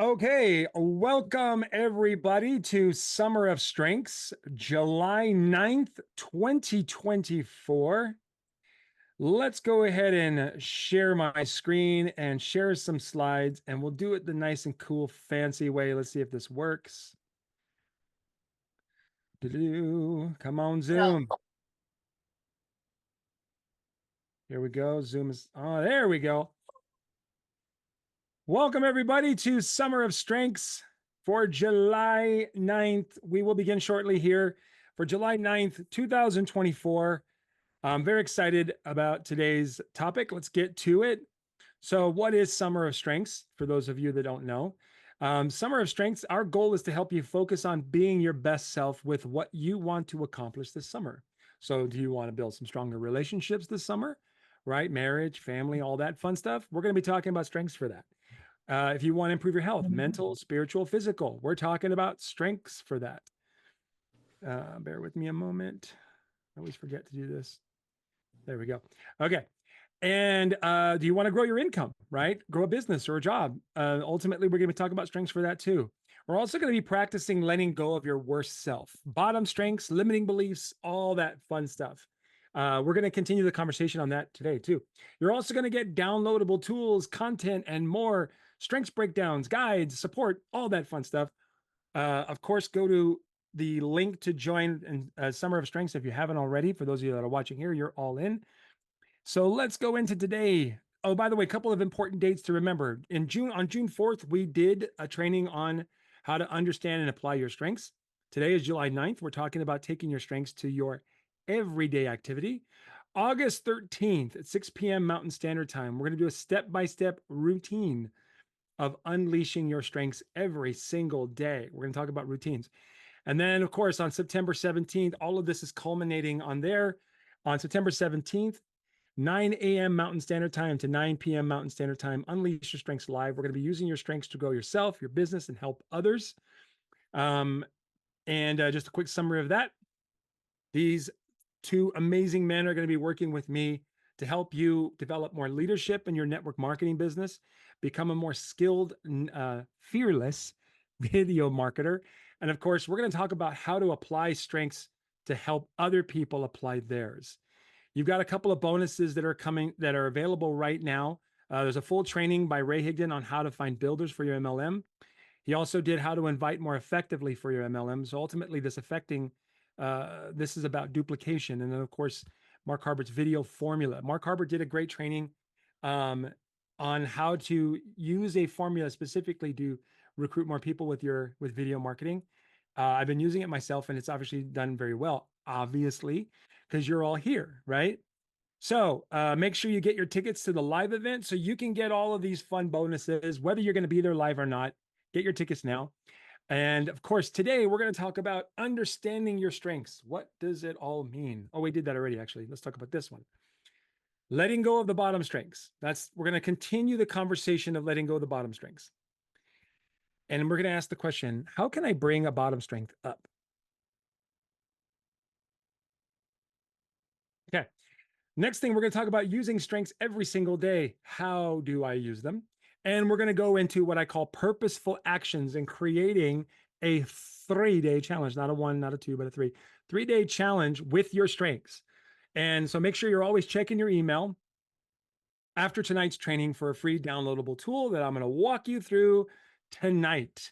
Okay, welcome everybody to Summer of Strengths, July 9th, 2024. Let's go ahead and share my screen and share some slides, and we'll do it the nice and cool, fancy way. Let's see if this works. Come on, Zoom. Here we go. Zoom is, oh, there we go. Welcome everybody to Summer of Strengths for July 9th. We will begin shortly here for July 9th, 2024. I'm very excited about today's topic. Let's get to it. So what is Summer of Strengths for those of you that don't know? Summer of Strengths, our goal is to help you focus on being your best self with what you want to accomplish this summer. So do you want to build some stronger relationships this summer, right? Marriage, family, all that fun stuff. We're going to be talking about strengths for that. If you want to improve your health, mental, spiritual, physical, we're talking about strengths for that. Bear with me a moment. I always forget to do this. There we go. Okay. And do you want to grow your income, right? Grow a business or a job? Ultimately, we're going to be talking about strengths for that too. We're also going to be practicing letting go of your worst self, bottom strengths, limiting beliefs, all that fun stuff. We're going to continue the conversation on that today too. You're also going to get downloadable tools, content, and more strengths breakdowns, guides, support, all that fun stuff. Of course, go to the link to join in Summer of Strengths if you haven't already. For those of you that are watching here, you're all in. So let's go into today. Oh, by the way, a couple of important dates to remember. On June 4th, we did a training on how to understand and apply your strengths. Today is July 9th. We're talking about taking your strengths to your everyday activity. August 13th at 6 p.m. Mountain Standard Time, we're going to do a step-by-step routine of unleashing your strengths every single day. We're going to talk about routines. And then, of course, on September 17th, all of this is culminating on there. On September 17th, 9 a.m. Mountain Standard Time to 9 p.m. Mountain Standard Time, Unleash Your Strengths Live. We're going to be using your strengths to grow yourself, your business, and help others. Just a quick summary of that. These two amazing men are going to be working with me to help you develop more leadership in your network marketing business, become a more skilled, fearless video marketer. And of course, we're going to talk about how to apply strengths to help other people apply theirs. You've got a couple of bonuses that are coming that are available right now. There's a full training by Ray Higdon on how to find builders for your MLM. He also did how to invite more effectively for your MLM. So ultimately, this is about duplication. And then, of course, Mark Harbert's video formula. Mark Harbert did a great training on how to use a formula specifically to recruit more people with video marketing. I've been using it myself, and it's obviously done very well, obviously, because you're all here, right? So make sure you get your tickets to the live event so you can get all of these fun bonuses, whether you're going to be there live or not. Get your tickets now. And of course, today we're going to talk about understanding your strengths. What does it all mean? Oh, we did that already, actually. Let's talk about this one. Letting go of the bottom strengths. We're going to continue the conversation of letting go of the bottom strengths. And we're going to ask the question, how can I bring a bottom strength up? Okay. Next thing, we're going to talk about using strengths every single day. How do I use them? And we're going to go into what I call purposeful actions and creating a 3-day challenge, not a 1, not a 2, but a 3-day challenge with your strengths. And so make sure you're always checking your email after tonight's training for a free downloadable tool that I'm going to walk you through tonight.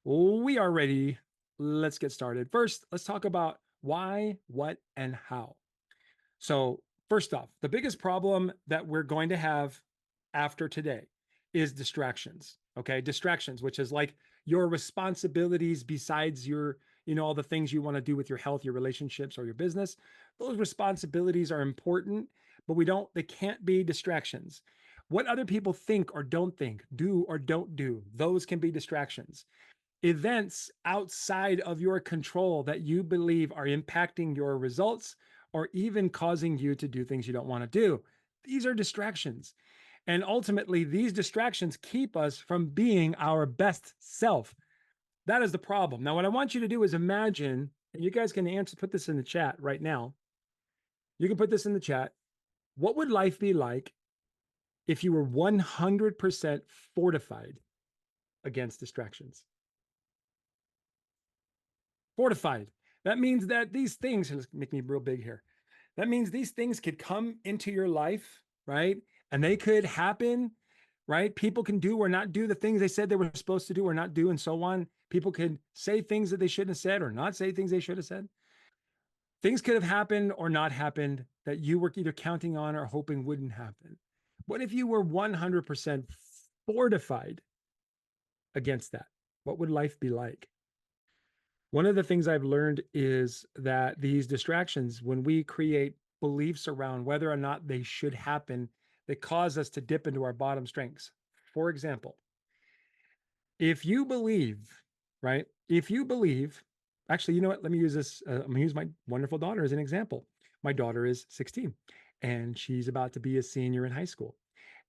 We are ready. Let's get started. First, let's talk about why, what, and how. So first off, the biggest problem that we're going to have after today is distractions. Okay. Distractions, which is like your responsibilities besides your, all the things you want to do with your health, your relationships, or your business. Those responsibilities are important, but they can't be distractions. What other people think or don't think, do or don't do, those can be distractions. Events outside of your control that you believe are impacting your results or even causing you to do things you don't want to do. These are distractions. And ultimately, these distractions keep us from being our best self. That is the problem. Now, what I want you to do is imagine, and you guys can put this in the chat right now. You can put this in the chat. What would life be like if you were 100% fortified against distractions. Fortified. That means that these things, let's make me real big here. That means these things could come into your life, right? And they could happen, right? People can do or not do the things they said they were supposed to do or not do, and so on. People could say things that they shouldn't have said or not say things they should have said. Things could have happened or not happened that you were either counting on or hoping wouldn't happen. What if you were 100% fortified against that? What would life be like? One of the things I've learned is that these distractions, when we create beliefs around whether or not they should happen, they cause us to dip into our bottom strengths. For example, if you believe, right? If you believe, actually, you know what? Let me use this. I'm going to use my wonderful daughter as an example. My daughter is 16 and she's about to be a senior in high school.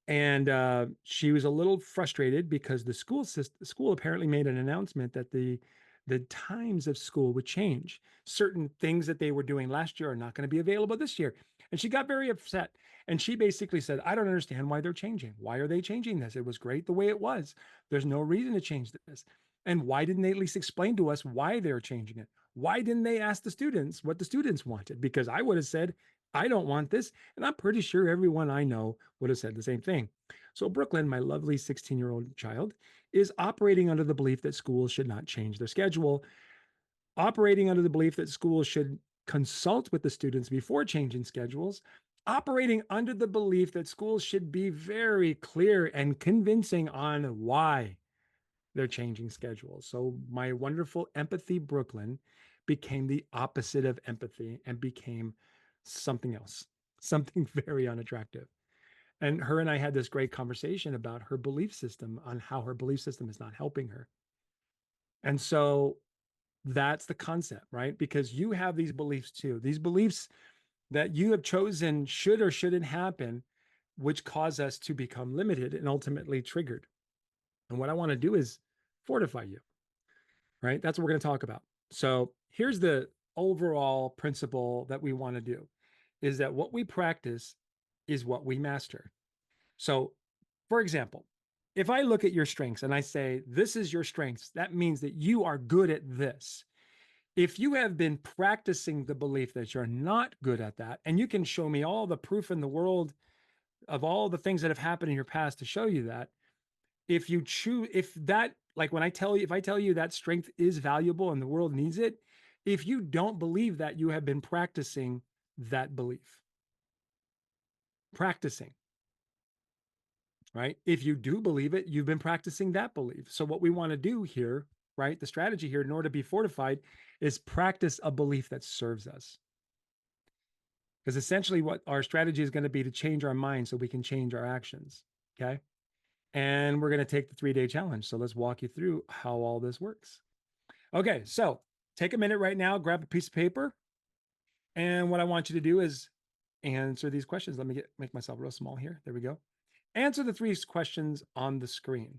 And she was a little frustrated because the school apparently made an announcement that the times of school would change. Certain things that they were doing last year are not going to be available this year. And she got very upset. And she basically said, I don't understand why they're changing. Why are they changing this? It was great the way it was. There's no reason to change this. And why didn't they at least explain to us why they're changing it? Why didn't they ask the students what the students wanted? Because I would have said, I don't want this. And I'm pretty sure everyone I know would have said the same thing. So Brooklyn, my lovely 16-year-old child, is operating under the belief that schools should not change their schedule, operating under the belief that schools should consult with the students before changing schedules, operating under the belief that schools should be very clear and convincing on why they're changing schedules. So my wonderful empathy Brooklyn became the opposite of empathy and became something else, something very unattractive. And her and I had this great conversation about her belief system, on how her belief system is not helping her. And so that's the concept, right? Because you have these beliefs too, these beliefs that you have chosen should or shouldn't happen, which cause us to become limited and ultimately triggered. And what I want to do is fortify you, right? That's what we're going to talk about. So here's the overall principle that we want to do, is that what we practice is what we master. So, for example, if I look at your strengths and I say, this is your strengths, that means that you are good at this. If you have been practicing the belief that you're not good at that, and you can show me all the proof in the world of all the things that have happened in your past to show you that, if you choose, if that, like when I tell you, if I tell you that strength is valuable and the world needs it, if you don't believe that, you have been practicing that belief. Practicing. Right? If you do believe it, you've been practicing that belief. So what we want to do here, right? The strategy here in order to be fortified is practice a belief that serves us. Because essentially what our strategy is going to be to change our mind so we can change our actions. Okay. And we're going to take the 3-day challenge. So let's walk you through how all this works. Okay. So take a minute right now, grab a piece of paper. And what I want you to do is answer these questions. Let me make myself real small here. There we go. Answer the 3 questions on the screen.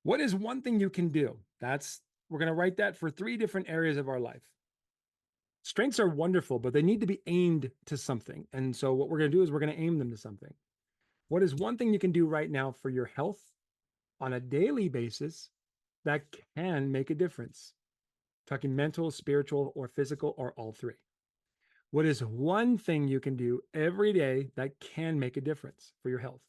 What is one thing you can do? We're going to write that for 3 different areas of our life. Strengths are wonderful, but they need to be aimed to something. And so what we're going to do is we're going to aim them to something. What is one thing you can do right now for your health on a daily basis that can make a difference? Talking mental, spiritual, or physical, or all 3. What is one thing you can do every day that can make a difference for your health?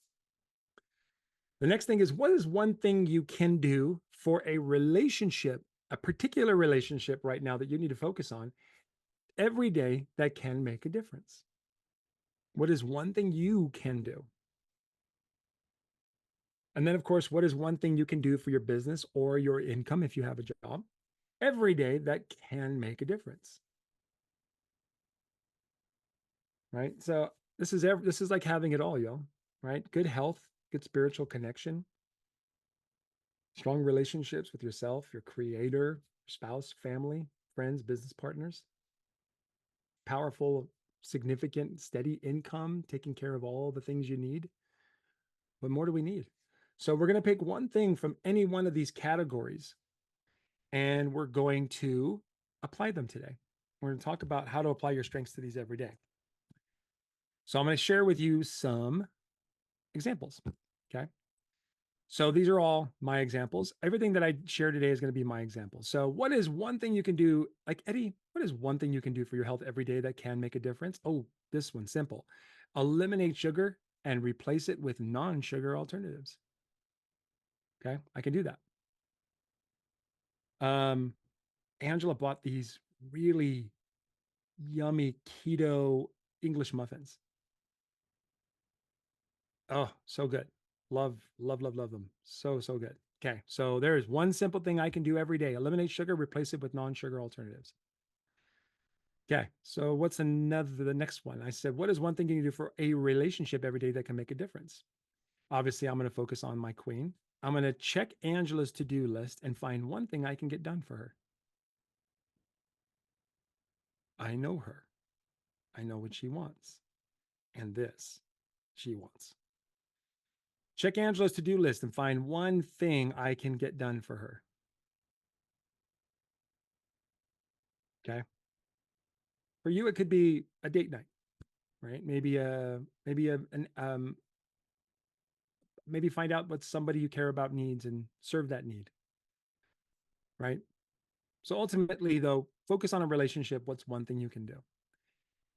The next thing is, what is one thing you can do for a relationship, a particular relationship right now that you need to focus on every day that can make a difference? What is one thing you can do? And then, of course, what is one thing you can do for your business or your income if you have a job every day that can make a difference? Right? So this is like having it all, yo, right? Good health, good spiritual connection, strong relationships with yourself, your creator, spouse, family, friends, business partners, powerful, significant, steady income, taking care of all the things you need. What more do we need? So we're going to pick one thing from any one of these categories and we're going to apply them today. We're going to talk about how to apply your strengths to these every day. So I'm going to share with you some examples. Okay. So these are all my examples. Everything that I share today is going to be my example. So what is one thing you can do? Like Eddie, what is one thing you can do for your health every day that can make a difference? Oh, this one, simple. Eliminate sugar and replace it with non-sugar alternatives. Okay, I can do that. Angela bought these really yummy keto English muffins. Oh, so good. Love, love, love, love them. So, so good. Okay. So there is one simple thing I can do every day. Eliminate sugar, replace it with non-sugar alternatives. Okay. So what's the next one? I said, what is one thing you can do for a relationship every day that can make a difference? Obviously, I'm going to focus on my queen. I'm going to check Angela's to-do list and find one thing I can get done for her. I know her. I know what she wants. And this she wants. Check Angela's to-do list and find one thing I can get done for her. Okay. For you, it could be a date night, right? Maybe find out what somebody you care about needs and serve that need, right? So ultimately, though, focus on a relationship. What's one thing you can do?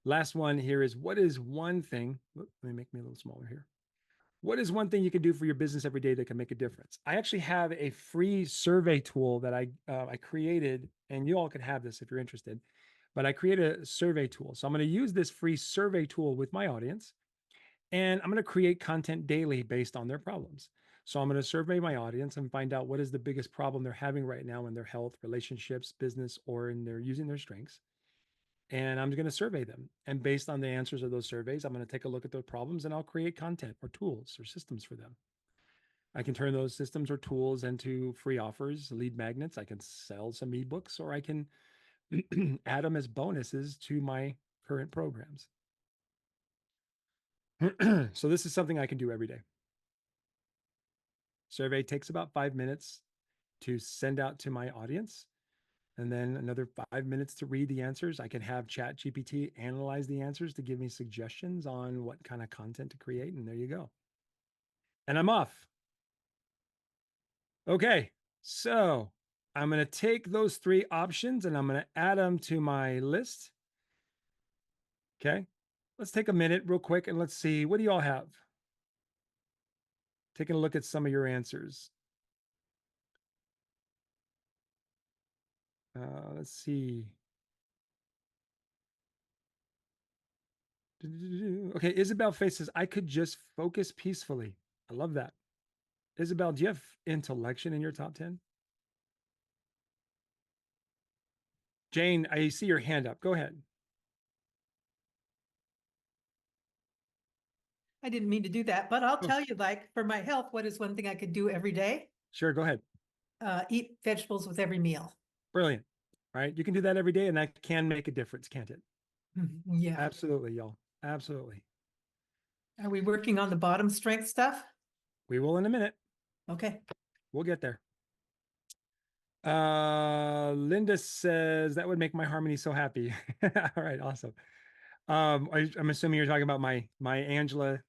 Last one here is what is one thing? Let me make me a little smaller here. What is one thing you can do for your business every day that can make a difference? I actually have a free survey tool that I created, and you all could have this if you're interested. But I created a survey tool, so I'm going to use this free survey tool with my audience, and I'm going to create content daily based on their problems. So I'm going to survey my audience and find out what is the biggest problem they're having right now in their health, relationships, business, or in their using their strengths. And I'm going to survey them. And based on the answers of those surveys, I'm going to take a look at those problems and I'll create content or tools or systems for them. I can turn those systems or tools into free offers, lead magnets. I can sell some ebooks, or I can add them as bonuses to my current programs. So this is something I can do every day. Survey takes about 5 minutes to send out to my audience, and then another 5 minutes to read the answers. I can have ChatGPT analyze the answers to give me suggestions on what kind of content to create, and there you go. And I'm off. Okay, so I'm going to take those 3 options and I'm going to add them to my list. Okay, let's take a minute real quick and let's see, what do you all have? Taking a look at some of your answers. Let's see. Okay, Isabel faces, I could just focus peacefully. I love that. Isabel, do you have intellection in your top 10? Jane, I see your hand up. Go ahead. I didn't mean to do that, but I'll tell you, like, for my health, what is one thing I could do every day? Sure, go ahead. Eat vegetables with every meal. Brilliant. Right? You can do that every day and that can make a difference, can't it? Yeah. Absolutely, y'all. Absolutely. Are we working on the bottom strength stuff? We will in a minute. Okay. We'll get there. Linda says that would make my harmony so happy. All right, awesome. I'm assuming you're talking about my Angela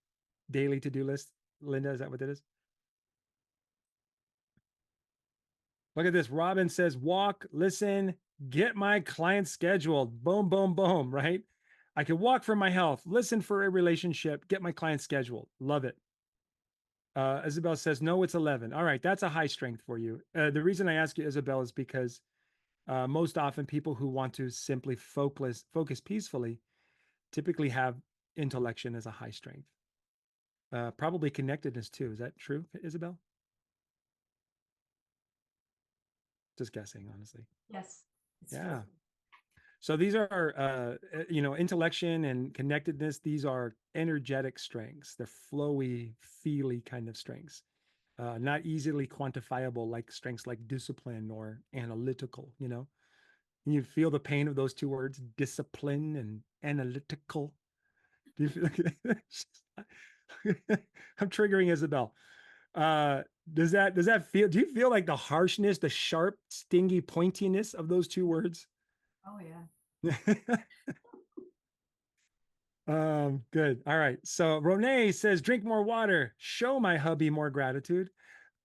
daily to-do list. Linda, is that what it is? Look at this. Robin says, walk, listen, get my client scheduled. Boom, boom, boom, right? I can walk for my health, listen for a relationship, get my client scheduled. Love it. Isabel says, no, it's 11. All right, that's a high strength for you. The reason I ask you, Isabel, is because most often people who want to simply focus peacefully typically have intellection as a high strength. Probably connectedness too. Is that true, Isabel? Just guessing, honestly. Yes. Yeah. True. So these are, intellection and connectedness. These are energetic strengths. They're flowy, feely kind of strengths, not easily quantifiable like strengths like discipline or analytical. You feel the pain of those 2 words, discipline and analytical. Do you feel? I'm triggering Isabel. Does that feel? Do you feel like the harshness, the sharp, stingy pointiness of those 2 words? Oh, yeah. Good. All right. So Renee says, drink more water, show my hubby more gratitude.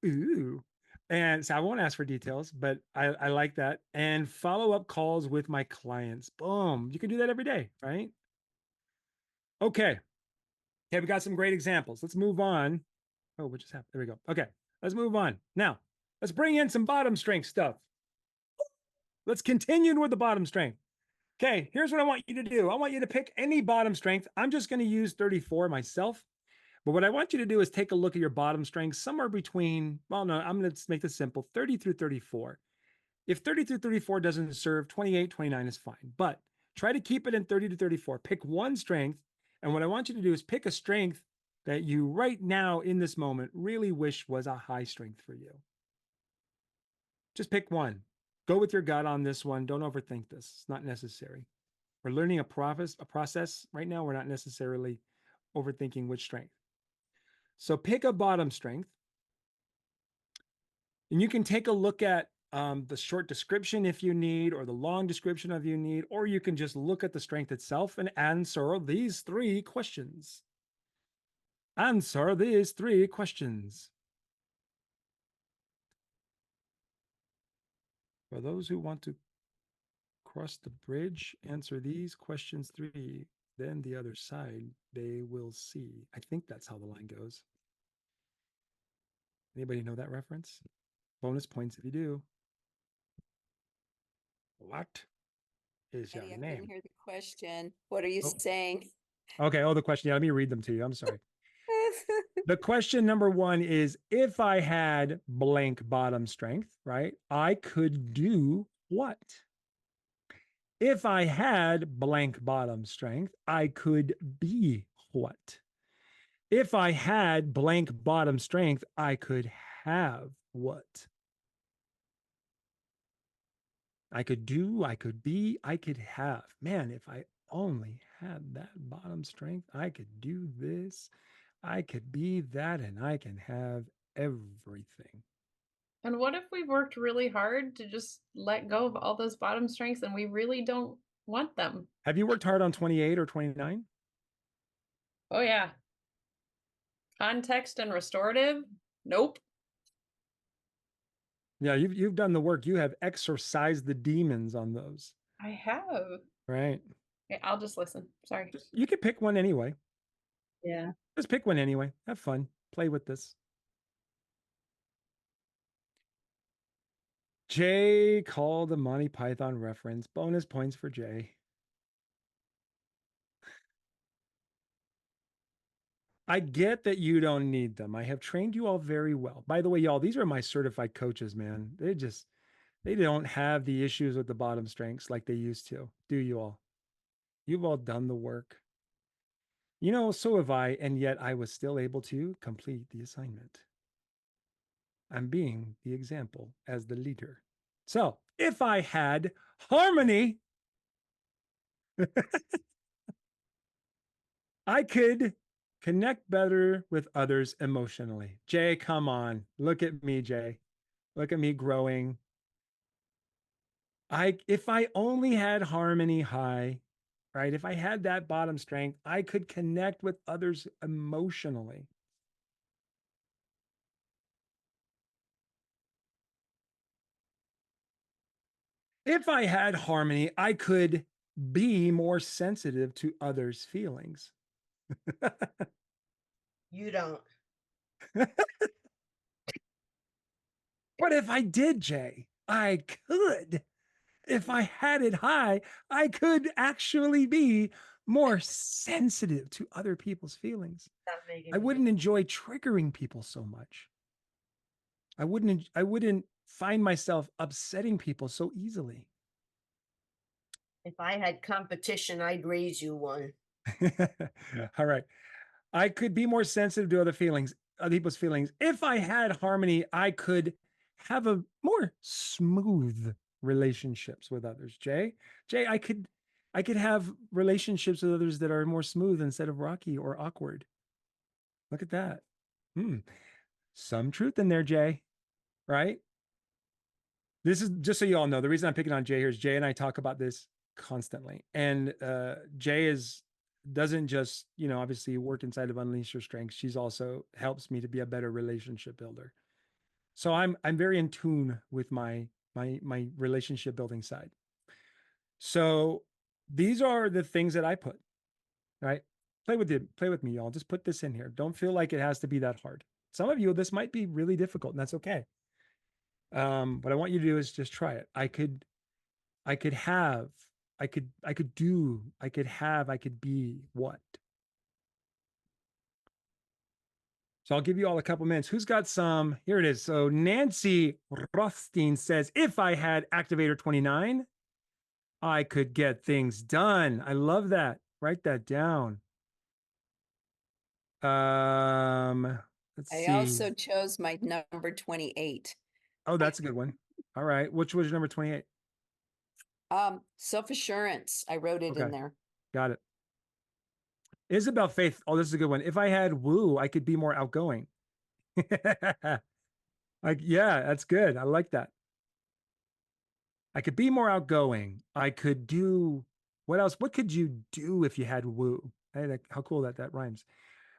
Ooh. And so I won't ask for details, but I like that. And follow-up calls with my clients. Boom. You can do that every day, right? Okay. Okay, we got some great examples. Let's move on. Oh, what just happened? There we go. Okay, let's move on. Now, let's bring in some bottom strength stuff. Let's continue with the bottom strength. Okay, here's what I want you to do. I want you to pick any bottom strength. I'm just going to use 34 myself. But what I want you to do is take a look at your bottom strength somewhere between, well, no, I'm going to make this simple, 30 through 34. If 30 through 34 doesn't serve, 28, 29 is fine. But try to keep it in 30 to 34. Pick one strength. And what I want you to do is pick a strength that you right now in this moment really wish was a high strength for you. Just pick one. Go with your gut on this one. Don't overthink this. It's not necessary. We're learning a process right now. We're not necessarily overthinking which strength. So pick a bottom strength. And you can take a look at the short description if you need, or the long description if you need, or you can just look at the strength itself and answer these three questions. Answer these three questions. For those who want to cross the bridge, answer these questions three, then the other side they will see. I think that's how the line goes. Anybody know that reference? Bonus points if you do. What is your Eddie, I couldn't name? hear the question. What are you Oh. saying? Okay. Oh, the question. Yeah, let me read them to you. I'm sorry. The question number one is, if I had blank bottom strength, right, I could do what? If I had blank bottom strength, I could be what? If I had blank bottom strength, I could have what? I could do, I could be, I could have. Man, if I only had that bottom strength, I could do this, I could be that, and I can have everything. And what if we worked really hard to just let go of all those bottom strengths and we really don't want them? Have you worked hard on 28 or 29? Oh, yeah. Context and restorative? Nope. Yeah, you've done the work. You have exorcised the demons on those, I have. right? Okay, I'll just listen. Sorry. You could pick one anyway. Yeah. Just pick one anyway. Have fun. Play with this. Jay called the Monty Python reference. Bonus points for Jay. I get that you don't need them. I have trained you all very well. By the way, y'all, these are my certified coaches, man. They don't have the issues with the bottom strengths like they used to. Do you all? You've all done the work. You know, so have I, and yet I was still able to complete the assignment. I'm being the example as the leader. So if I had harmony, I could connect better with others emotionally. Jay, come on. Look at me, Jay. Look at me growing. If I only had harmony high, right? If I had that bottom strength, I could connect with others emotionally. If I had harmony, I could be more sensitive to others' feelings. You don't. But if I did, Jay, I could. If I had it high, I could actually be more sensitive to other people's feelings. Not making I wouldn't enjoy triggering people so much. I wouldn't find myself upsetting people so easily. If I had competition, I'd raise you one. All right. I could be more sensitive to other people's feelings. If I had harmony, I could have a more smooth relationships with others. Jay, I could have relationships with others that are more smooth instead of rocky or awkward. Look at that. Some truth in there, Jay, right? This is just so you all know, the reason I'm picking on Jay here is Jay and I talk about this constantly. And Jay doesn't just, obviously work inside of Unleash Your Strengths. She's also helps me to be a better relationship builder. So I'm very in tune with my relationship building side. So these are the things that I put, right? Play with me, y'all. Just put this in here. Don't feel like it has to be that hard. Some of you, this might be really difficult, and that's okay. What I want you to do is just try it. I could have, I could do, I could have, I could be what? So I'll give you all a couple minutes. Who's got some? Here it is. So Nancy Rothstein says, if I had activator 29, I could get things done. I love that. Write that down. Let's I see. also chose my number 28. Oh, that's a good one. All right. Which was your number 28? Self-assurance. I wrote it in Okay. there. Got it. Isabel Faith. Oh, this is a good one. If I had woo, I could be more outgoing. Like, yeah, that's good. I like that. I could be more outgoing. I could do what else? What could you do if you had woo? Hey, how cool that rhymes.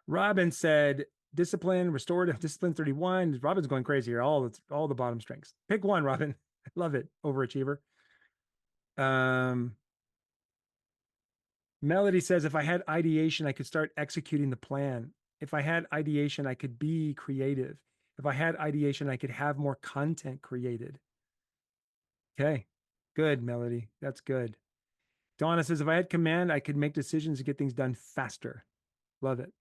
Robin said discipline, restorative discipline 31. Robin's going crazy here. All the bottom strengths. Pick one, Robin. I love it. Overachiever. Melody says, if I had ideation, I could start executing the plan. If I had ideation, I could be creative. If I had ideation, I could have more content created. Okay, good, Melody. That's good. Donna says, if I had command, I could make decisions to get things done faster. Love it.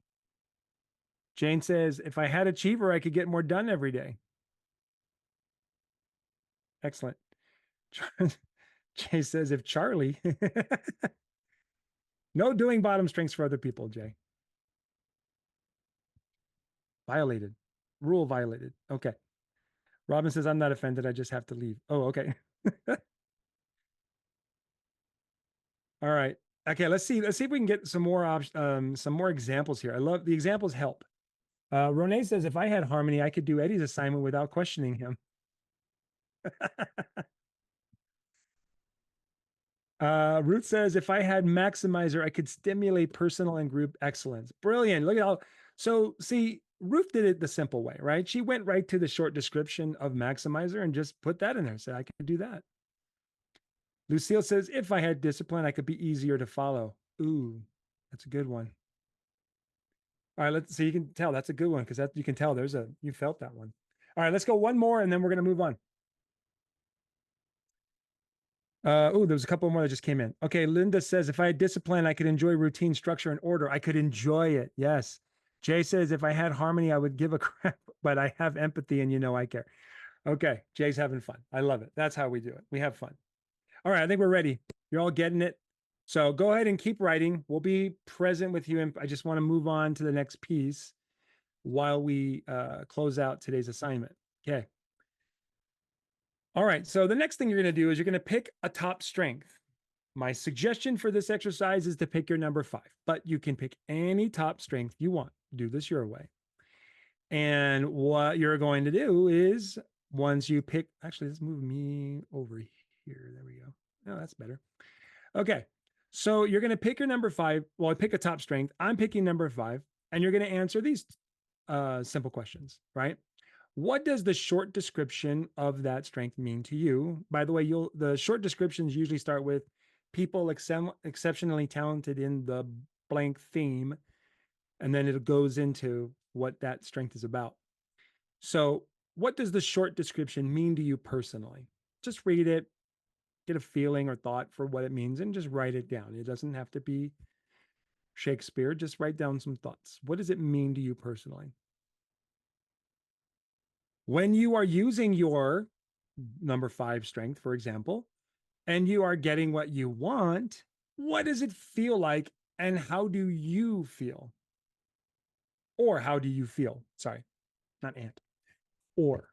Jane says, if I had achiever, I could get more done every day. Excellent. Jay says, if Charlie, no doing bottom strengths for other people, Jay. Violated. Rule violated. Okay. Robin says, I'm not offended. I just have to leave. Oh, okay. All right. Okay, let's see if we can get some more examples here. I love the examples help. Renee says, if I had harmony, I could do Eddie's assignment without questioning him. Ruth says, if I had maximizer, I could stimulate personal and group excellence. Brilliant. Look at how, so see, Ruth did it the simple way, right? She went right to the short description of maximizer and just put that in there. Said, I could do that. Lucille says, if I had discipline, I could be easier to follow. Ooh, that's a good one. All right, let's see. You can tell that's a good one because that you can tell you felt that one. All right, let's go one more and then we're going to move on. Oh, there's a couple more that just came in. Okay, Linda says, if I had discipline, I could enjoy routine, structure, and order. I could enjoy it. Yes. Jay says, if I had harmony, I would give a crap, but I have empathy and I care. Okay, Jay's having fun. I love it. That's how we do it. We have fun. All right, I think we're ready. You're all getting it. So go ahead and keep writing. We'll be present with you. And I just want to move on to the next piece while we close out today's assignment. Okay. All right, so the next thing you're going to do is you're going to pick a top strength. My suggestion for this exercise is to pick your number 5, but you can pick any top strength you want. Do this your way. And what you're going to do is once you pick, actually, let's move me over here. There we go. Oh, that's better. Okay, so you're going to pick your number 5. Well, I pick a top strength. I'm picking number 5, and you're going to answer these simple questions, right? What does the short description of that strength mean to you? By the way, the short descriptions usually start with people exceptionally talented in the blank theme, and then it goes into what that strength is about. So what does the short description mean to you personally? Just read it, get a feeling or thought for what it means, and just write it down. It doesn't have to be Shakespeare. Just write down some thoughts. What does it mean to you personally? When you are using your number 5 strength, for example, and you are getting what you want, what does it feel like and how do you feel? Or how do you feel? Sorry, not and. Or.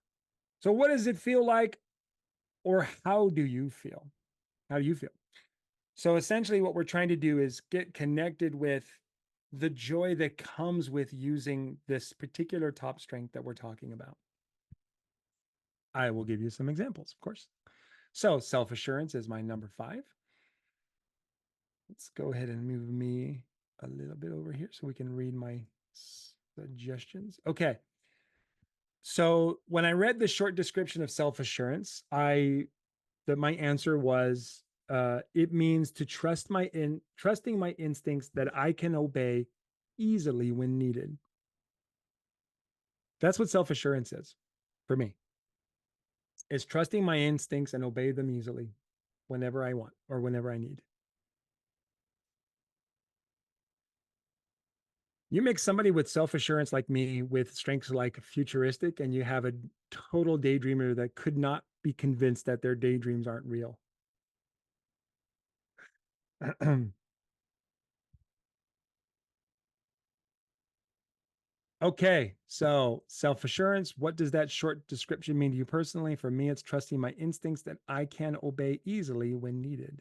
So what does it feel like or how do you feel? How do you feel? So essentially what we're trying to do is get connected with the joy that comes with using this particular top strength that we're talking about. I will give you some examples, of course. So self-assurance is my number 5. Let's go ahead and move me a little bit over here so we can read my suggestions. Okay. So when I read the short description of self-assurance, my answer was it means to trusting my instincts that I can obey easily when needed. That's what self-assurance is for me. Is trusting my instincts and obey them easily whenever I want or whenever I need. You make somebody with self-assurance like me with strengths like futuristic, and you have a total daydreamer that could not be convinced that their daydreams aren't real. Okay, so self-assurance, what does that short description mean to you personally? For me, it's trusting my instincts that I can obey easily when needed.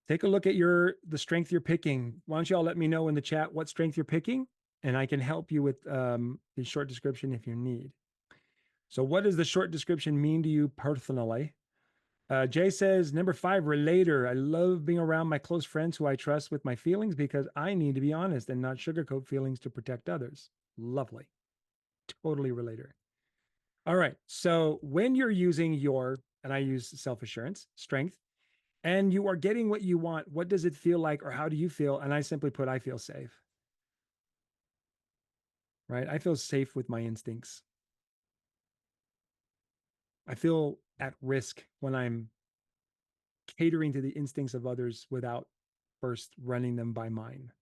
Take a look at the strength you're picking. Why don't you all let me know in the chat what strength you're picking, and I can help you with the short description if you need. So what does the short description mean to you personally? Jay says, number 5, relator. I love being around my close friends who I trust with my feelings because I need to be honest and not sugarcoat feelings to protect others. Lovely. Totally relator. All right. So when you're using and I use self-assurance, strength, and you are getting what you want, what does it feel like or how do you feel? And I simply put, I feel safe. Right? I feel safe with my instincts. I feel at risk when I'm catering to the instincts of others without first running them by mine.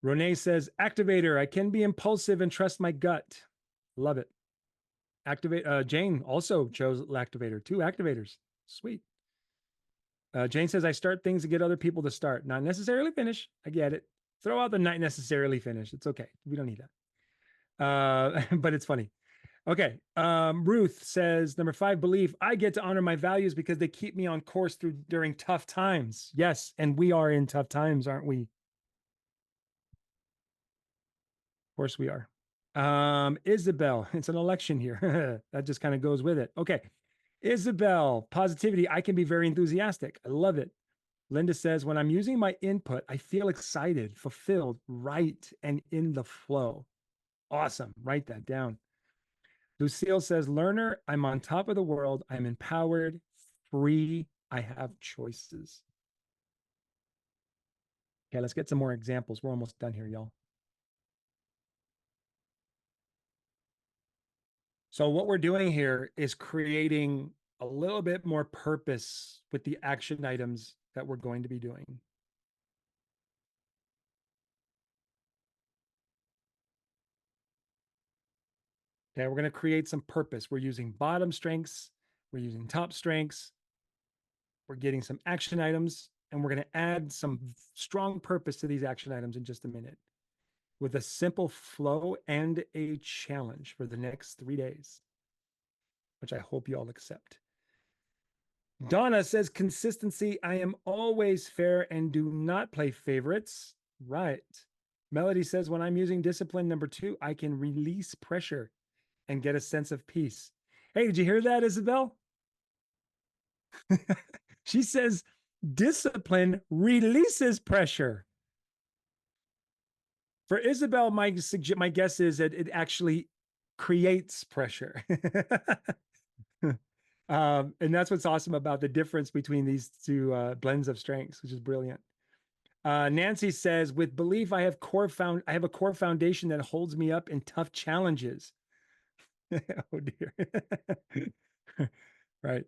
Renee says, activator. I can be impulsive and trust my gut. Love it. Jane also chose activator. 2 activators. Sweet. Jane says, I start things to get other people to start. Not necessarily finish. I get it. Throw out the not necessarily finish. It's okay. We don't need that. But it's funny. Okay. Ruth says, number 5, belief. I get to honor my values because they keep me on course during tough times. Yes. And we are in tough times, aren't we? Of course we are. Isabel, it's an election here. That just kind of goes with it. Okay. Isabel, positivity. I can be very enthusiastic. I love it. Linda says, when I'm using my input, I feel excited, fulfilled, right, and in the flow. Awesome. Write that down. Lucille says, learner, I'm on top of the world. I'm empowered, free. I have choices. Okay, let's get some more examples. We're almost done here, y'all. So what we're doing here is creating a little bit more purpose with the action items that we're going to be doing. Okay, we're going to create some purpose. We're using bottom strengths. We're using top strengths. We're getting some action items, and we're going to add some strong purpose to these action items in just a minute with a simple flow and a challenge for the next 3 days, which I hope you all accept. Donna says, consistency. I am always fair and do not play favorites. Right. Melody says, when I'm using discipline number 2, I can release pressure and get a sense of peace. Hey, did you hear that, Isabel? She says, discipline releases pressure. For Isabel, my guess is that it actually creates pressure. And that's what's awesome about the difference between these 2 blends of strengths, which is brilliant. Nancy says, with belief, I have a core foundation that holds me up in tough challenges. Oh dear. Right.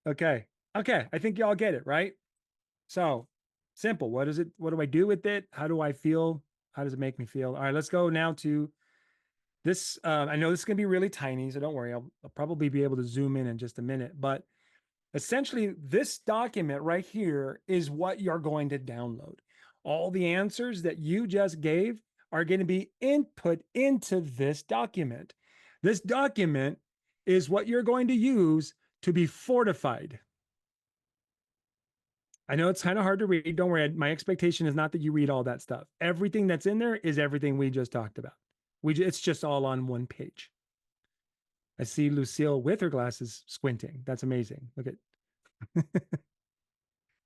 Okay. I think y'all get it, right? So simple. What do I do with it? How do I feel? How does it make me feel? All right, let's go now to this. I know this is going to be really tiny, so don't worry. I'll probably be able to zoom in just a minute, but essentially this document right here is what you're going to download. All the answers that you just gave are going to be input into this document. This document is what you're going to use to be fortified. I know it's kind of hard to read. Don't worry. My expectation is not that you read all that stuff. Everything that's in there is everything we just talked about. It's just all on one page. I see Lucille with her glasses squinting. That's amazing. Look at.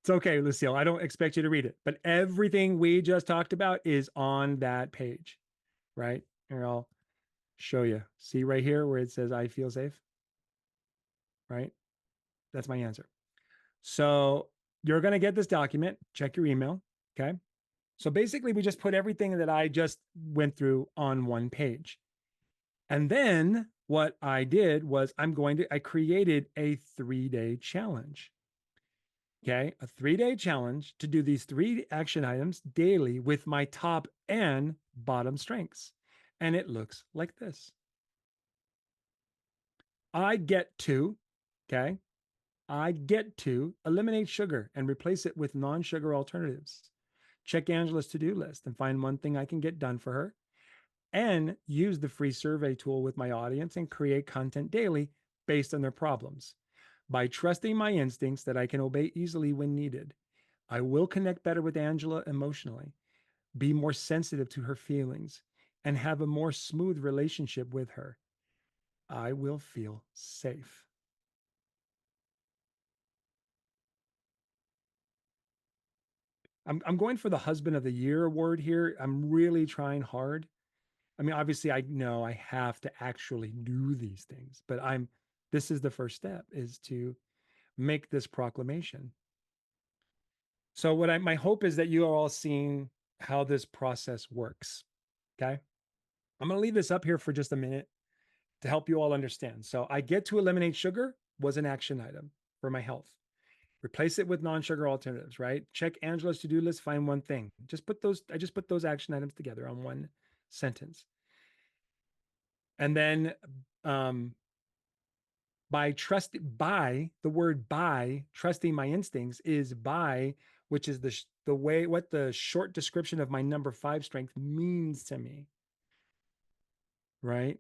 It's okay, Lucille. I don't expect you to read it, but everything we just talked about is on that page, right? Here, I'll show you. See right here where it says I feel safe, right? That's my answer. So you're going to get this document, check your email. Okay. So basically we just put everything that I just went through on one page. And then what I did was I created a 3-day challenge. Okay. A 3-day challenge to do these 3 action items daily with my top and bottom strengths. And it looks like this. I get to eliminate sugar and replace it with non-sugar alternatives. Check Angela's to-do list and find one thing I can get done for her, and use the free survey tool with my audience and create content daily based on their problems. By trusting my instincts that I can obey easily when needed, I will connect better with Angela emotionally, be more sensitive to her feelings, and have a more smooth relationship with her. I will feel safe. I'm going for the Husband of the Year award here. I'm really trying hard. I mean, obviously, I know I have to actually do these things, but this is the first step, is to make this proclamation. So my hope is that you are all seeing how this process works. Okay. I'm going to leave this up here for just a minute to help you all understand. So I get to eliminate sugar was an action item for my health. Replace it with non-sugar alternatives, right? Check Angela's to-do list, find one thing. I just put those action items together on one sentence. And then trusting my instincts is which is the way, what the short description of my number 5 strength means to me. Right?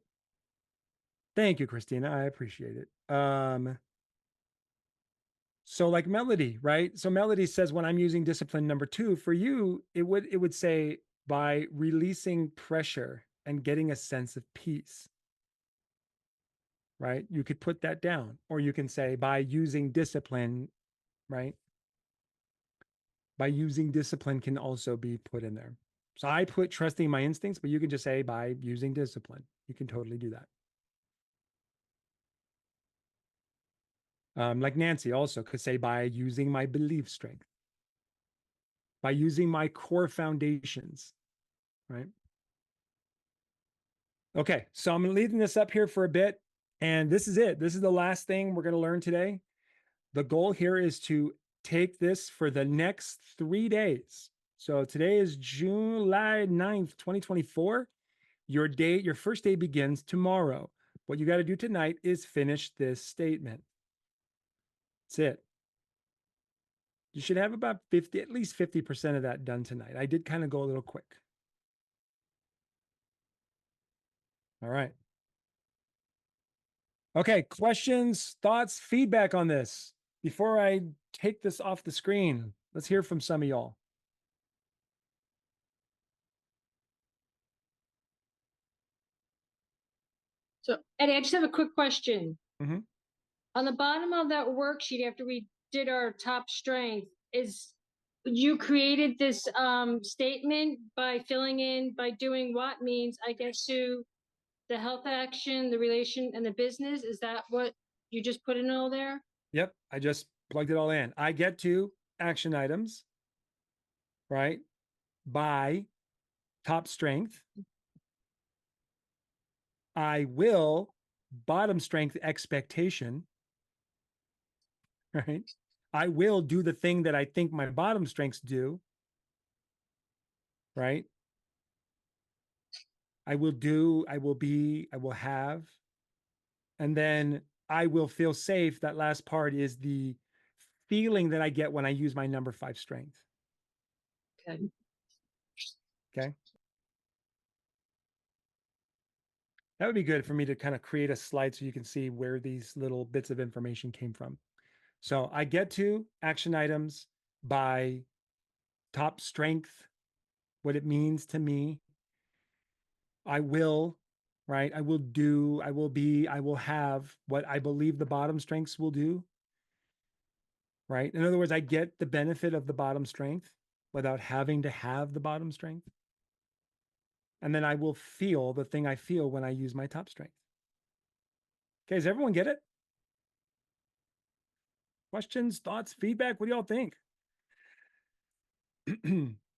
Thank you, Christina. I appreciate it. So like Melody, right? So Melody says, when I'm using discipline number 2, for you, it would say by releasing pressure and getting a sense of peace, right? You could put that down, or you can say by using discipline, right? By using discipline can also be put in there. So I put trusting my instincts, but you can just say by using discipline. You can totally do that. Like Nancy also could say by using my belief strength, by using my core foundations, right? Okay, so I'm leaving this up here for a bit, and this is it. This is the last thing we're going to learn today. The goal here is to take this for the next 3 days. So today is July 9th, 2024. Your first day begins tomorrow. What you got to do tonight is finish this statement. That's it. You should have about at least 50% of that done tonight. I did kind of go a little quick. All right. Okay, questions, thoughts, feedback on this before I take this off the screen. Let's hear from some of y'all. So, Eddie, I just have a quick question. Mhm. On the bottom of that worksheet, after we did our top strength, you created this statement by filling in by doing what means, I guess, to the health action, the relation, and the business. Is that what you just put in all there? Yep, I just plugged it all in. I get to action items, right? By top strength. I will bottom strength expectation, right? I will do the thing that I think my bottom strengths do, right? I will be, I will have, and then I will feel safe. That last part is the feeling that I get when I use my number 5 strength. Okay. Okay. That would be good for me to kind of create a slide so you can see where these little bits of information came from. So I get to action items by top strength, what it means to me. I will, right? I will do, I will be, I will have what I believe the bottom strengths will do, right? In other words, I get the benefit of the bottom strength without having to have the bottom strength. And then I will feel the thing I feel when I use my top strength. Okay, does everyone get it? Questions, thoughts, feedback? What do y'all think?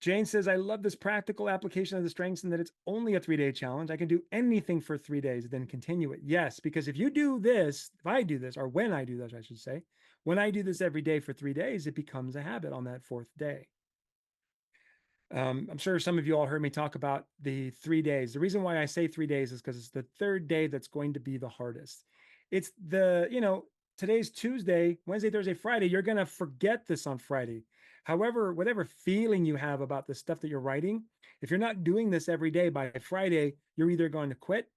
Jane says, I love this practical application of the strengths and that it's only a 3-day challenge. I can do anything for 3 days, then continue it. Yes, because if you do this, if I do this, or when I do this, I should say, when I do this every day for 3 days, it becomes a habit on that 4th day. I'm sure some of you all heard me talk about the 3 days. The reason why I say 3 days is because it's the 3rd day that's going to be the hardest. It's today's Tuesday, Wednesday, Thursday, Friday. You're going to forget this on Friday. However, whatever feeling you have about the stuff that you're writing, if you're not doing this every day by Friday, you're either going to quit,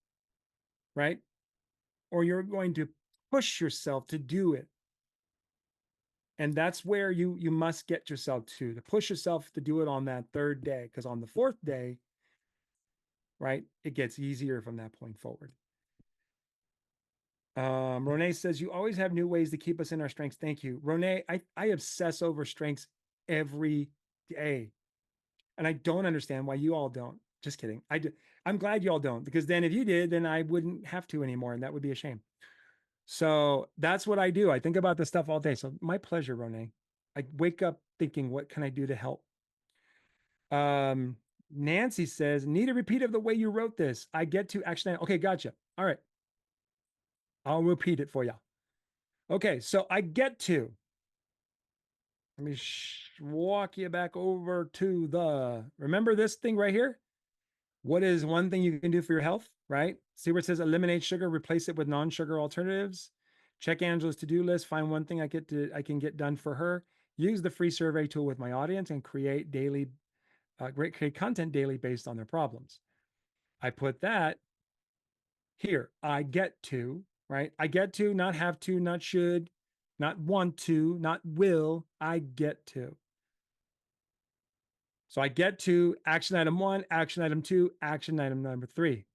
right? Or you're going to push yourself to do it. And that's where you must get yourself to push yourself to do it on that 3rd day, because on the 4th day, right, it gets easier from that point forward. Renee says, you always have new ways to keep us in our strengths. Thank you. Renee, I obsess over strengths every day. And I don't understand why you all don't. Just kidding. I'm glad you all don't, because then if you did, then I wouldn't have to anymore. And that would be a shame. So that's what I do. I think about this stuff all day. So my pleasure, Renee. I wake up thinking, what can I do to help? Nancy says, need a repeat of the way you wrote this. I get to action. Okay, gotcha. All right. I'll repeat it for you. Okay, so I get to. Let me walk you back over to remember this thing right here? What is one thing you can do for your health, right? See where it says eliminate sugar, replace it with non-sugar alternatives. Check Angela's to-do list, find one thing I can get done for her. Use the free survey tool with my audience and create content daily based on their problems. I put that here. I get to, right? I get to, not have to, not should, not want to, not will. I get to. So I get to action item 1, action item 2, action item number 3.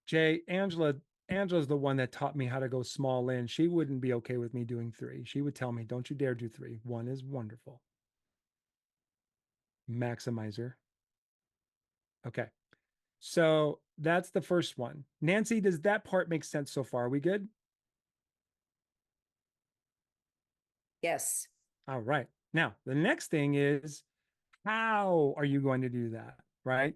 Jay, Angela's the one that taught me how to go small in. She wouldn't be okay with me doing 3. She would tell me, don't you dare do 3. 1 is wonderful. Maximizer. Okay. So that's the first one. Nancy, does that part make sense so far? Are we good? Yes. All right. Now, the next thing is, how are you going to do that, right?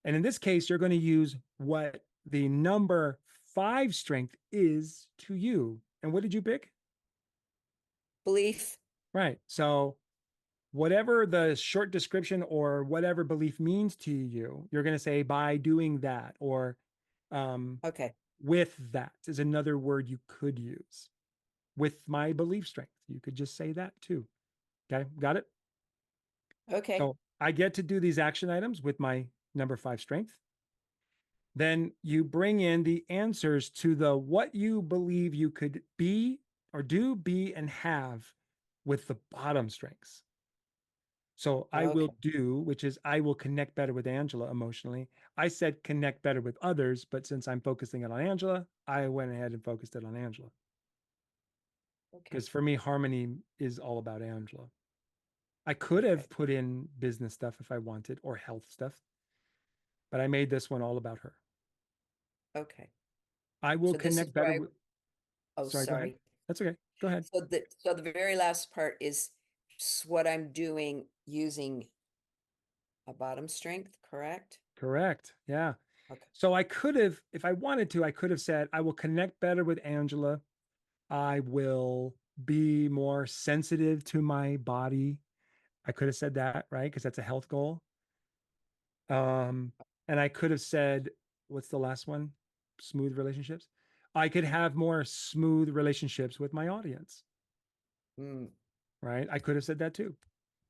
And in this case, you're going to use what the number 5 strength is to you. And what did you pick? Belief. Right. So whatever the short description or whatever belief means to you, you're going to say by doing that, or Okay. with that is another word you could use. With my belief strength, you could just say that too. Okay, got it? Okay. So I get to do these action items with my number 5 strength. Then you bring in the answers to the what you believe you could be or do, be, and have with the bottom strengths. So I will do, which is I will connect better with Angela emotionally. I said connect better with others, but since I'm focusing it on Angela, I went ahead and focused it on Angela. Okay. Because for me, harmony is all about Angela. I could have put in business stuff if I wanted, or health stuff, but I made this one all about her. Okay. I will So this is connect where better I- with. Oh, Sorry, go ahead. sorry. That's okay. Go ahead. So the very last part is what I'm doing using a bottom strength, correct? Correct. Yeah. Okay. So I could have, if I wanted to, I could have said, I will connect better with Angela. I will be more sensitive to my body. I could have said that, right? Because that's a health goal. And I could have said, what's the last one? Smooth relationships. I could have more smooth relationships with my audience, right? I could have said that too.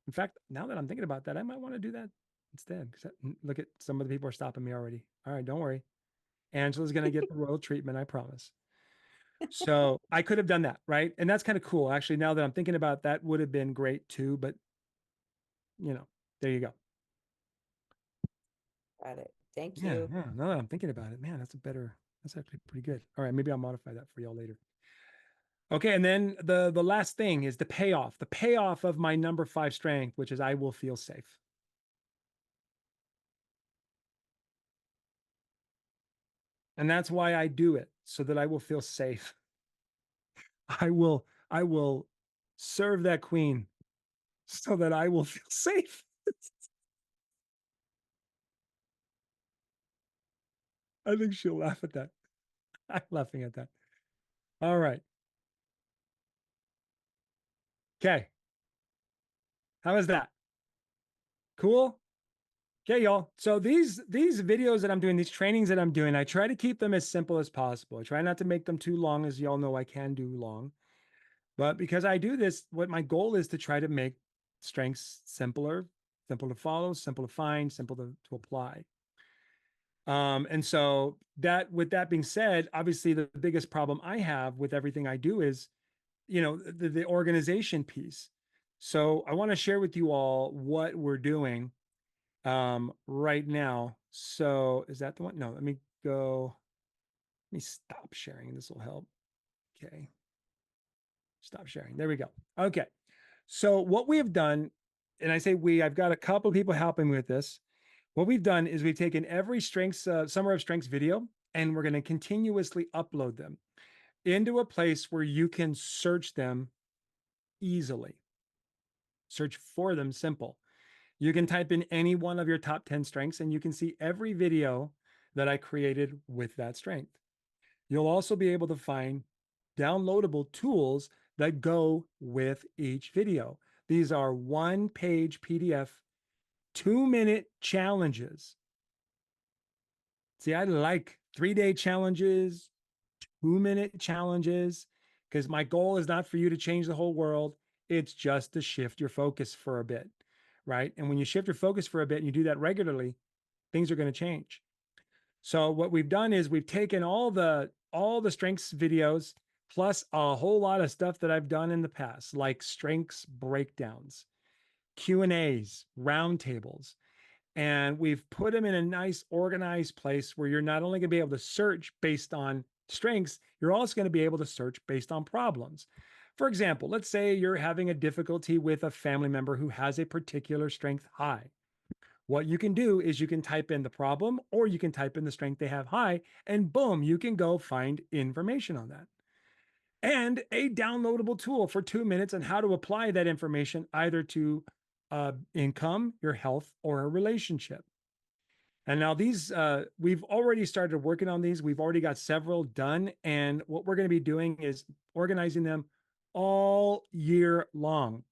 In fact, now that I'm thinking about that, I might want to do that instead. Look at some of the people are stopping me already. All right, don't worry. Angela's going to get the royal treatment, I promise. So I could have done that, right? And that's kind of cool. Actually, now that I'm thinking about that, would have been great too. But, there you go. Got it. Thank Yeah, you. yeah. Now that I'm thinking about it, man, that's actually pretty good. All right, maybe I'll modify that for y'all later. Okay, and then the last thing is the payoff of my number 5 strength, which is I will feel safe. And that's why I do it, so that I will feel safe. I will serve that queen so that I will feel safe. I think she'll laugh at that. I'm laughing at that. All right. Okay. How is that? Cool? Okay, y'all. So these videos that I'm doing, these trainings that I'm doing, I try to keep them as simple as possible. I try not to make them too long, as y'all know I can do long. But because I do this, what my goal is to try to make strengths simpler, simple to follow, simple to find, simple to apply. And so that, with that being said, obviously the biggest problem I have with everything I do is, the organization piece. So I want to share with you all what we're doing right now. So is that the one? No, let me stop sharing. This will help. Okay. Stop sharing. There we go. Okay. So what we have done, and I say I've got a couple of people helping me with this. What we've done is we've taken every Summer of Strengths video, and we're going to continuously upload them into a place where you can search them easily. Search for them, simple. You can type in any one of your top 10 strengths, and you can see every video that I created with that strength. You'll also be able to find downloadable tools that go with each video. These are 1-page PDF, 2-minute challenges. See, I like 3-day challenges, 2-minute challenges, because my goal is not for you to change the whole world. It's just to shift your focus for a bit, right? And when you shift your focus for a bit and you do that regularly, things are going to change. So what we've done is we've taken all the strengths videos, plus a whole lot of stuff that I've done in the past, like strengths breakdowns, Q&As, roundtables, and we've put them in a nice organized place where you're not only going to be able to search based on strengths, you're also going to be able to search based on problems. For example, let's say you're having a difficulty with a family member who has a particular strength high. What you can do is you can type in the problem, or you can type in the strength they have high, and boom, you can go find information on that. And a downloadable tool for 2 minutes on how to apply that information either to income, your health, or a relationship. And now these, we've already started working on these. We've already got several done. And what we're going to be doing is organizing them all year long.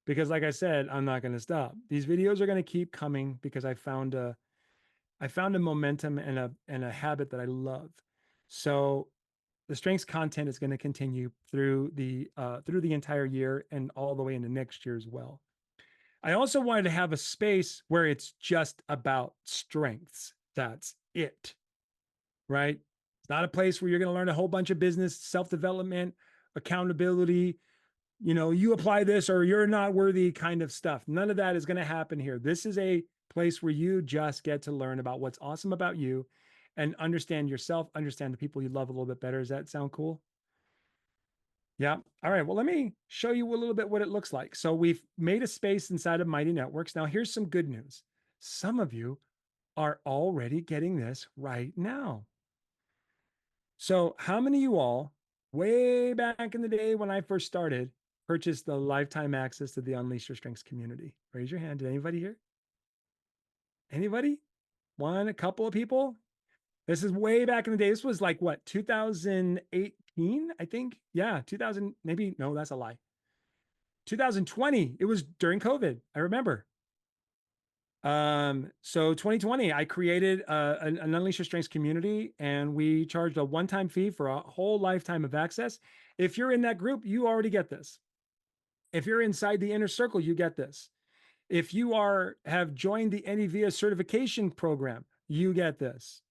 Because like I said, I'm not going to stop. These videos are going to keep coming because I found a momentum and a habit that I love. So the strengths content is going to continue through the entire year and all the way into next year as well. I also wanted to have a space where it's just about strengths. That's it, right? It's not a place where you're going to learn a whole bunch of business, self-development, accountability, you apply this or you're not worthy kind of stuff. None of that is going to happen here. This is a place where you just get to learn about what's awesome about you and understand yourself, understand the people you love a little bit better. Does that sound cool? Yeah. All right. Well, let me show you a little bit what it looks like. So we've made a space inside of Mighty Networks. Now, here's some good news. Some of you are already getting this right now. So how many of you all, way back in the day when I first started, purchased the lifetime access to the Unleash Your Strengths community? Raise your hand. Did anybody here? Anybody? A couple of people? This is way back in the day. This was like what, 2018, I think? Yeah, 2000, maybe. No, that's a lie. 2020. It was during COVID. I remember. So 2020, I created an Unleash Your Strengths community, and we charged a one-time fee for a whole lifetime of access. If you're in that group, you already get this. If you're inside the inner circle, you get this. If you have joined the NEVIA certification program, you get this.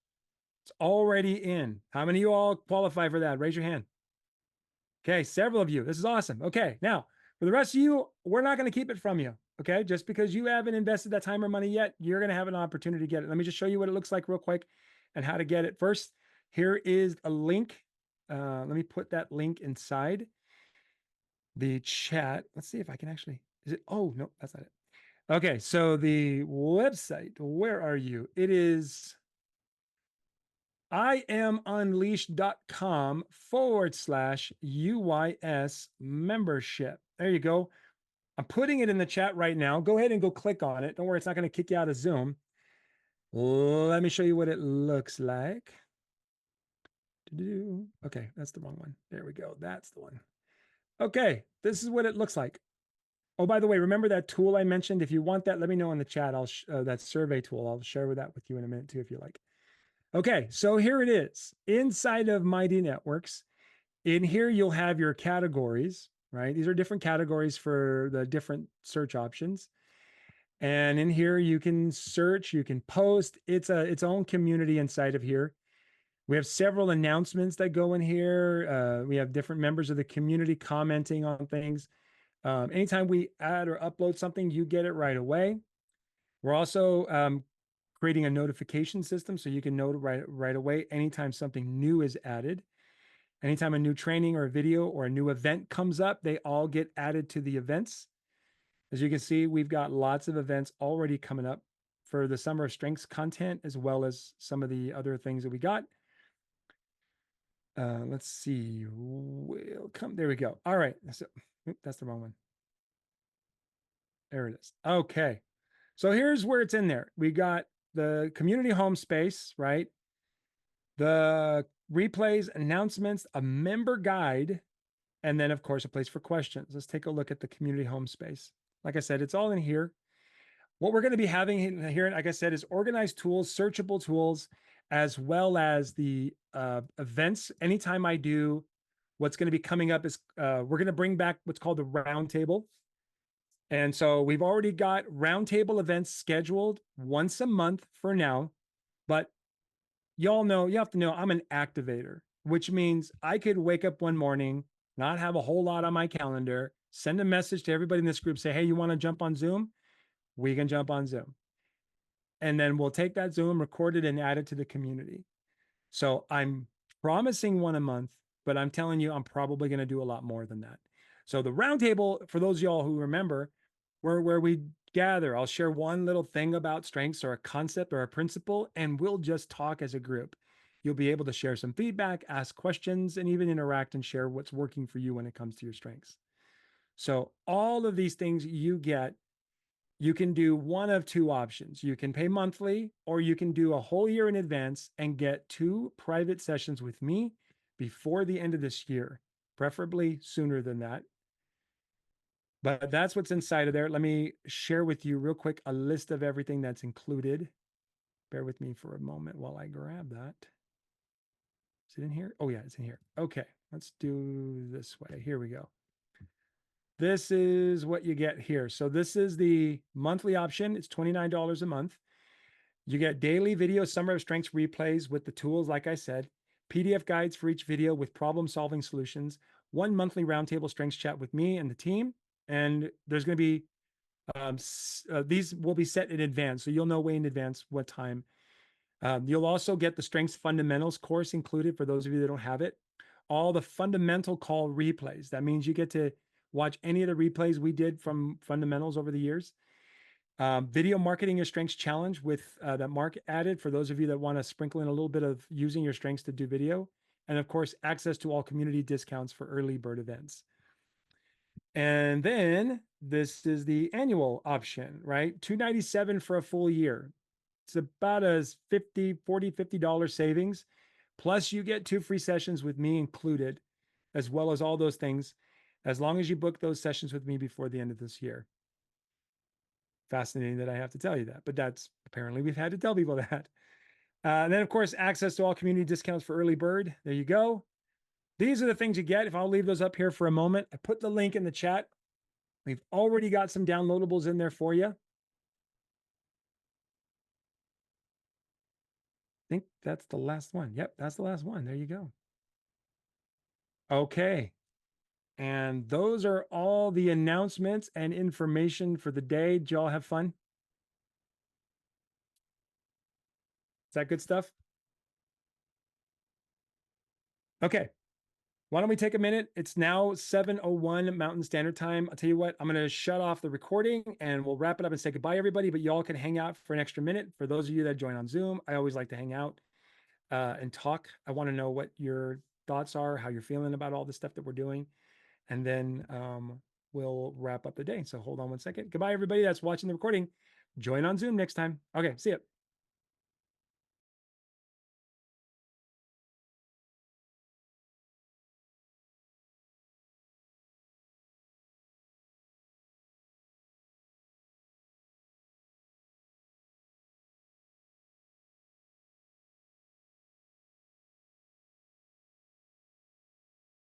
It's already in. How many of you all qualify for that? Raise your hand. Okay, several of you. This is awesome. Okay, now for the rest of you, we're not going to keep it from you. Okay, just because you haven't invested that time or money yet, you're going to have an opportunity to get it. Let me just show you what it looks like real quick and how to get it. First, here is a link. Let me put that link inside. the chat. Let's see if I can actually, is it? Oh, no, that's not it. Okay, so the website, where are you? It is iamunleashed.com/UYS membership. There you go. I'm putting it in the chat right now. Go ahead and go click on it. Don't worry, it's not going to kick you out of Zoom. Let me show you what it looks like. Okay, that's the wrong one. There we go. That's the one. Okay, this is what it looks like. Oh, by the way, remember that tool I mentioned? If you want that, let me know in the chat. That survey tool. I'll share that with you in a minute too, if you like. Okay, so here it is. Inside of Mighty Networks, in here you'll have your categories, right? These are different categories for the different search options. And in here you can search, you can post. It's its own community inside of here. We have several announcements that go in here. We have different members of the community commenting on things. Anytime we add or upload something, you get it right away. We're also creating a notification system so you can know right away anytime something new is added. Anytime a new training or a video or a new event comes up, they all get added to the events. As you can see, we've got lots of events already coming up for the Summer of Strengths content, as well as some of the other things that we got. Let's see. There we go. All right. So, that's the wrong one. There it is. Okay. So here's where it's in there. We got the community home space, right? The replays, announcements, a member guide, and then of course a place for questions. Let's take a look at the community home space. Like I said, it's all in here. What we're going to be having here, like I said, is organized tools, searchable tools, as well as the events. Anytime I do, what's going to be coming up is we're going to bring back what's called the roundtable. And so we've already got roundtable events scheduled once a month for now, but y'all know, you have to know I'm an activator, which means I could wake up one morning, not have a whole lot on my calendar, send a message to everybody in this group, say, hey, you want to jump on Zoom? We can jump on Zoom. And then we'll take that Zoom, record it, and add it to the community. So I'm promising one a month, but I'm telling you, I'm probably going to do a lot more than that. So the roundtable, for those of y'all who remember, where we gather, I'll share one little thing about strengths or a concept or a principle, and we'll just talk as a group. You'll be able to share some feedback, ask questions, and even interact and share what's working for you when it comes to your strengths. So all of these things you get, you can do one of two options. You can pay monthly, or you can do a whole year in advance and get 2 private sessions with me before the end of this year, preferably sooner than that. But that's what's inside of there. Let me share with you real quick a list of everything that's included. Bear with me for a moment while I grab that. Is it in here? Oh yeah, it's in here. Okay, let's do this way. Here we go. This is what you get here. So this is the monthly option. It's $29 a month. You get daily video Summer of Strengths replays with the tools, like I said, PDF guides for each video with problem-solving solutions, 1 monthly roundtable strengths chat with me and the team. And there's going to be, these will be set in advance. So you'll know way in advance what time. You'll also get the Strengths Fundamentals course included for those of you that don't have it. All the fundamental call replays. That means you get to watch any of the replays we did from fundamentals over the years. Video Marketing Your Strengths Challenge with that Mark added for those of you that want to sprinkle in a little bit of using your strengths to do video. And of course, access to all community discounts for early bird events. And then this is the annual option, right? $297 for a full year. It's about a $50 savings. Plus you get 2 free sessions with me included, as well as all those things, as long as you book those sessions with me before the end of this year. Fascinating that I have to tell you that, but that's apparently we've had to tell people that. And then of course, access to all community discounts for early bird. There you go. These are the things you get. If I'll leave those up here for a moment, I put the link in the chat. We've already got some downloadables in there for you. I think that's the last one. Yep, that's the last one. There you go. Okay. And those are all the announcements and information for the day. Did y'all have fun? Is that good stuff? Okay. Why don't we take a minute? It's now 7:01 Mountain Standard Time. I'll tell you what, I'm going to shut off the recording and we'll wrap it up and say goodbye, everybody. But y'all can hang out for an extra minute. For those of you that join on Zoom, I always like to hang out and talk. I want to know what your thoughts are, how you're feeling about all the stuff that we're doing. And then we'll wrap up the day. So hold on one second. Goodbye, everybody that's watching the recording. Join on Zoom next time. Okay, see ya.